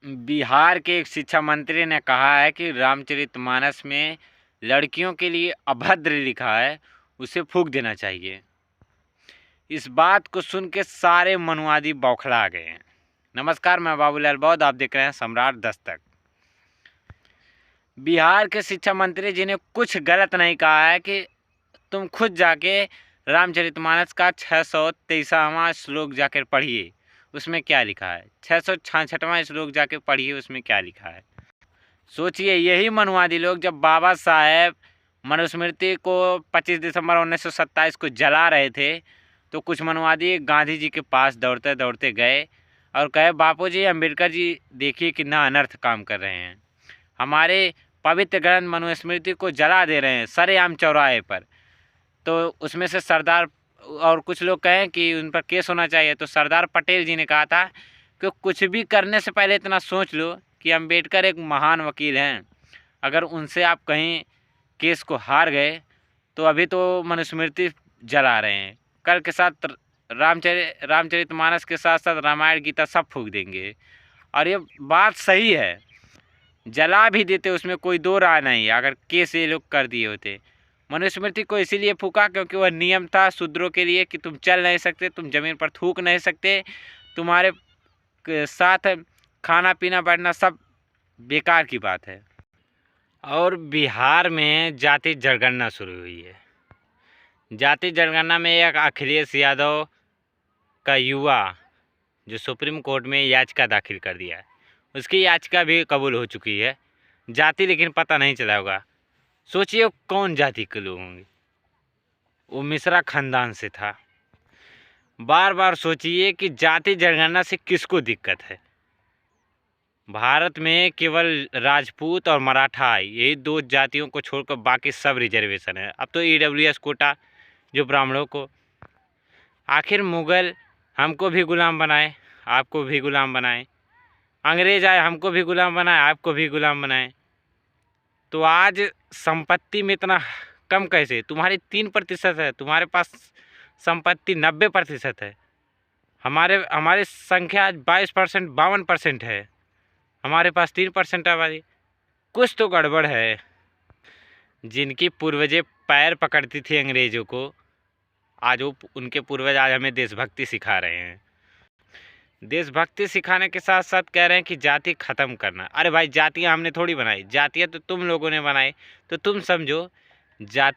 बिहार के एक शिक्षा मंत्री ने कहा है कि रामचरितमानस में लड़कियों के लिए अभद्र लिखा है, उसे फूंक देना चाहिए। इस बात को सुन के सारे मनुवादी बौखला गए हैं। नमस्कार, मैं बाबूलाल बौद्ध, आप देख रहे हैं सम्राट दस्तक। बिहार के शिक्षा मंत्री जी ने कुछ गलत नहीं कहा है कि तुम खुद जाके रामचरितमानस का 623वां श्लोक जाकर पढ़िए, उसमें क्या लिखा है। 666वां श्लोक जाके पढ़िए, उसमें क्या लिखा है। सोचिए, यही मनुवादी लोग जब बाबा साहेब मनुस्मृति को 25 दिसंबर 1927 को जला रहे थे, तो कुछ मनुवादी गांधी जी के पास दौड़ते दौड़ते गए और कहे, बापू जी, अम्बेडकर जी देखिए कितना अनर्थ काम कर रहे हैं, हमारे पवित्र ग्रंथ मनुस्मृति को जला दे रहे हैं सरेआम चौराहे पर। तो उसमें से सरदार और कुछ लोग कहें कि उन पर केस होना चाहिए। तो सरदार पटेल जी ने कहा था कि कुछ भी करने से पहले इतना सोच लो कि अम्बेडकर एक महान वकील हैं, अगर उनसे आप कहीं केस को हार गए तो अभी तो मनुस्मृति जला रहे हैं, कल के साथ रामचरितमानस के साथ साथ रामायण गीता सब फूंक देंगे। और ये बात सही है, जला भी देते, उसमें कोई दो राय नहीं, अगर केस ये लोग कर दिए होते। मनुस्मृति को इसीलिए फूका क्योंकि वह नियम था शूद्रों के लिए कि तुम चल नहीं सकते, तुम ज़मीन पर थूक नहीं सकते, तुम्हारे साथ खाना पीना बैठना सब बेकार की बात है। और बिहार में जाति जनगणना शुरू हुई है। जाति जनगणना में एक अखिलेश यादव का युवा जो सुप्रीम कोर्ट में याचिका दाखिल कर दिया है, उसकी याचिका भी कबूल हो चुकी है। जाति लेकिन पता नहीं चला होगा। सोचिए कौन जाति के लोग होंगे। वो मिश्रा खानदान से था। बार बार सोचिए कि जाति जनगणना से किसको दिक्कत है। भारत में केवल राजपूत और मराठा, यही दो जातियों को छोड़कर बाकी सब रिजर्वेशन है। अब तो EWS कोटा जो ब्राह्मणों को, आखिर मुग़ल हमको भी गुलाम बनाए, आपको भी गुलाम बनाए, अंग्रेज आए हमको भी गुलाम बनाए, आपको भी गुलाम बनाए, तो आज संपत्ति में इतना कम कैसे? तुम्हारी 3% है, तुम्हारे पास संपत्ति 90% है। हमारे संख्या आज 22% 52% है, हमारे पास 3% आबादी। कुछ तो गड़बड़ है। जिनकी पूर्वजें पैर पकड़ती थी अंग्रेज़ों को, आज वो उनके पूर्वज आज हमें देशभक्ति सिखा रहे हैं। देशभक्ति सिखाने के साथ साथ कह रहे हैं कि जाति ख़त्म करना। अरे भाई, जातियाँ हमने थोड़ी बनाई, जातियाँ तो तुम लोगों ने बनाई। तो तुम समझो, जाति